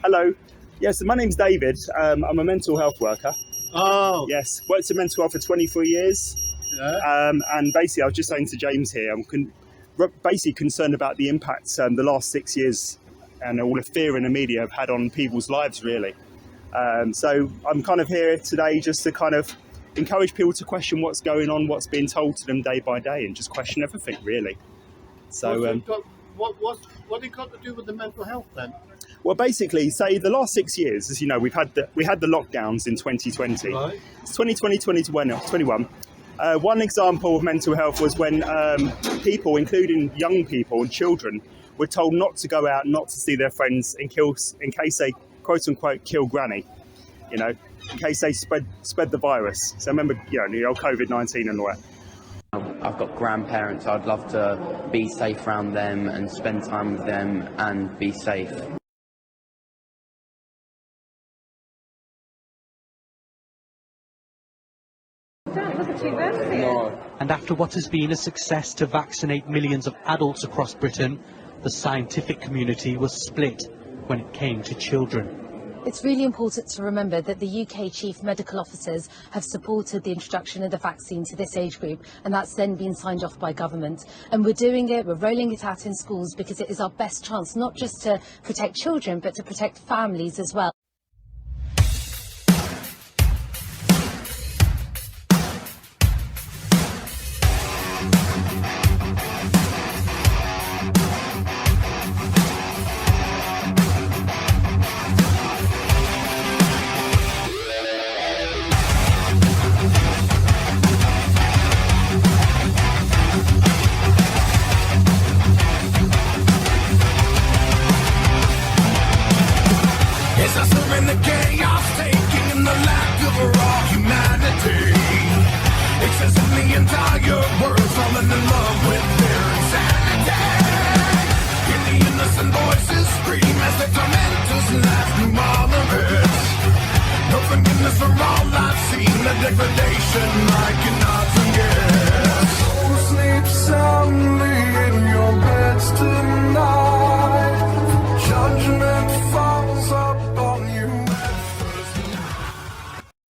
Hello. Yes, my name's David. I'm a mental health worker. Oh. Yes, worked in mental health for 23 years. Yeah. And basically, I was just saying to James here, I'm basically concerned about the impact the last 6 years and all the fear in the media have had on people's lives, really. So I'm kind of here today just to kind of encourage people to question what's going on, what's being told to them day by day, and just question everything, really. So, what it got to do with the mental health then? well, basically, say the last 6 years, as you know, we had the lockdowns in 2020. Right. It's 2020, 2021. One example of mental health was when people, including young people and children, were told not to go out, not to see their friends in case they quote unquote kill granny, in case they spread the virus. So remember, the old COVID-19 and all that. I've got grandparents. I'd love to be safe around them and spend time with them and be safe. And after what has been a success to vaccinate millions of adults across Britain, the scientific community was split when it came to children. It's really important to remember that the UK chief medical officers have supported the introduction of the vaccine to this age group, and that's then been signed off by government. And we're doing it, we're rolling it out in schools because it is our best chance not just to protect children, but to protect families as well.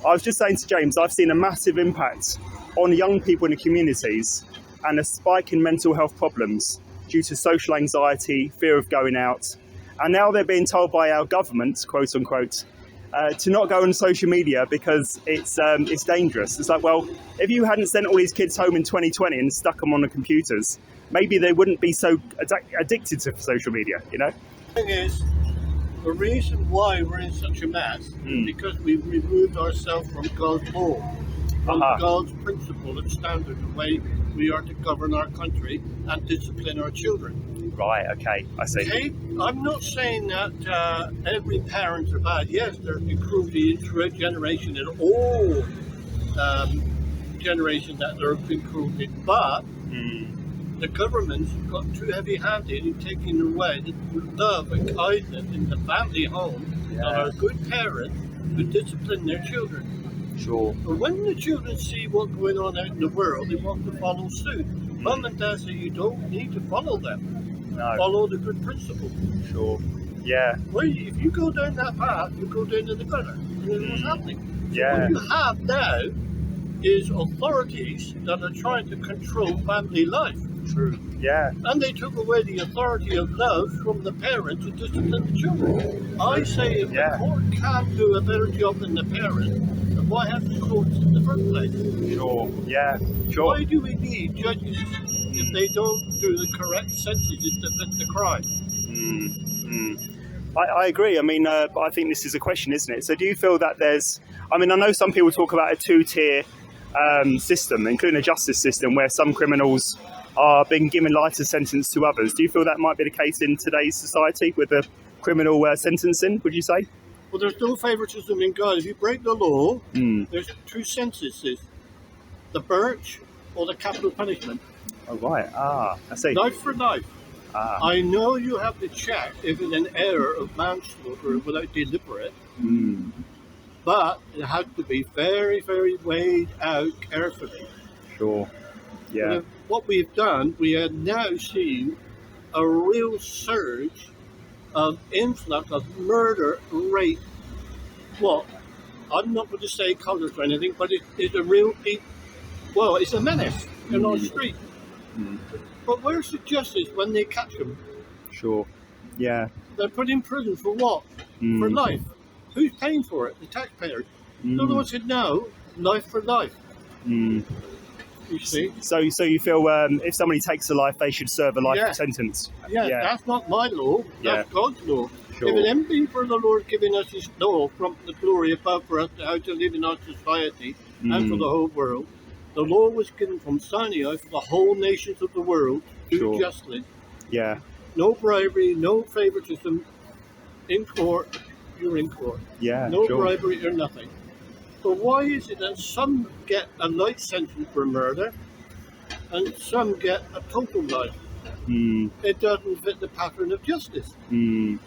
I was just saying to James, I've seen a massive impact on young people in the communities and a spike in mental health problems due to social anxiety, fear of going out. And now they're being told by our government, quote unquote, to not go on social media because it's dangerous. It's like, well, if you hadn't sent all these kids home in 2020 and stuck them on the computers, maybe they wouldn't be so addicted to social media, The thing is, the reason why we're in such a mess is because we've removed ourselves from God's law, from God's principle and standard, the way we are to govern our country and discipline our children. Right, okay, I see. Okay? I'm not saying that every parent are bad. Yes, there's been cruelty in generation in all generations that there have been cruelty, but the government's got too heavy-handed in taking away the love and kindness in the family home that are good parents who discipline their children. Sure. But when the children see what's going on out in the world, they want to follow suit. Mum and Dad say you don't need to follow them. No. Follow the good principle. Sure. Yeah. Well, if you go down that path, you go down to the gutter. And then what's happening? So Yeah. what you have now is authorities that are trying to control family life. True. Yeah. And they took away the authority of love from the parents to discipline the children. I say if the court can't do a better job than the parents, then why have the courts in the first place? Sure. Yeah. Sure. Why do we need judges if they don't do the correct sentences to fit the crime? I agree. I mean, I think this is a question, isn't it? So do you feel that I know some people talk about a two-tier system, including a justice system, where some criminals are being given lighter sentence to others. Do you feel that might be the case in today's society with the criminal sentencing, would you say? Well, there's no favoritism in God. If you break the law, there's two sentences, the Birch or the Capital Punishment. Oh, right. I see. Life for life. I know you have to check if it's an error of manslaughter without deliberate, but it has to be very, very weighed out carefully. Sure. Yeah. What we've done, we are now seeing a real surge influx of murder, rape. What? I'm not going to say colours or anything, but it's a real, it's a menace in our street. But where's the justice when they catch them? Sure. Yeah. They're put in prison for what? For life. Who's paying for it? The taxpayers. The Lord said no, life for life. You see? So you feel if somebody takes a life, they should serve a life sentence? Yeah, that's not my law. That's God's law. Sure. If it hadn't been for the Lord giving us His law from the glory above for us how to live in our society and for the whole world, the law was given from Sinai for the whole nations of the world to do justly. Yeah. No bribery, no favoritism. In court, you're in court. Yeah. No bribery or nothing. But why is it that some get a life sentence for murder and some get a total life? It doesn't fit the pattern of justice.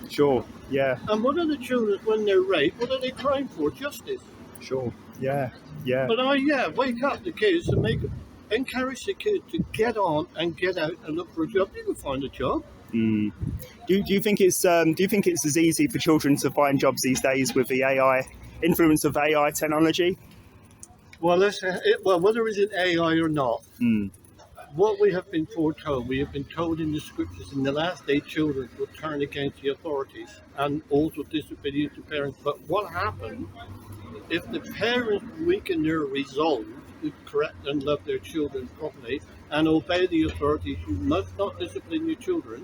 Sure. Yeah. And what are the children when they're raped? What are they crying for? Justice. Sure. Yeah. Yeah. But wake up the kids and encourage the kids to get on and get out and look for a job. You can find a job. Do you think it's as easy for children to find jobs these days with the influence of AI technology? Well, whether it's an AI or not, what we have been foretold, we have been told in the scriptures, in the last day children will turn against the authorities and also disobedient to parents. But what happens if the parents weaken their resolve to correct and love their children properly and obey the authorities? You must not discipline your children.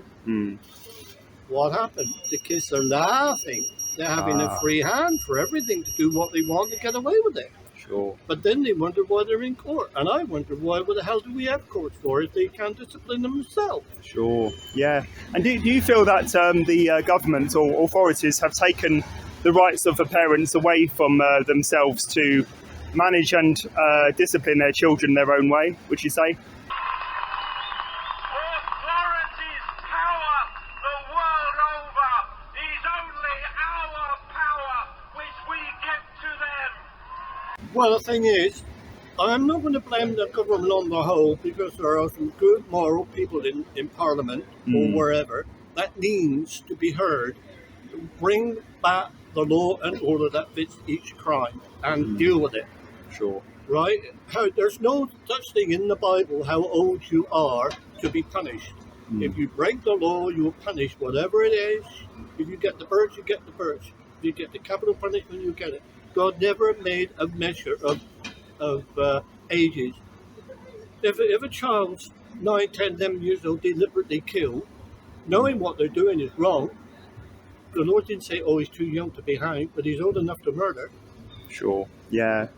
What happens? The kids are laughing. They're having a free hand for everything to do what they want and get away with it. Sure. But then they wonder why they're in court. And I wonder what the hell do we have courts for if they can't discipline themselves? Sure. Yeah. And do you feel that the government or authorities have taken the rights of the parents away from themselves to manage and discipline their children their own way, would you say? Well, the thing is, I'm not going to blame the government on the whole, because there are some good moral people in Parliament or wherever that needs to be heard to bring back the law and order that fits each crime and deal with it. Sure. Right? There's no such thing in the Bible how old you are to be punished. If you break the law, you're punished, whatever it is. If you get the birch, you get the birch. If you get the capital punishment, you get it. God never made a measure of ages. If a child's 9, 10, 11 years old deliberately killed, knowing what they're doing is wrong, the Lord didn't say, oh, he's too young to be hanged, but he's old enough to murder. Sure. Yeah.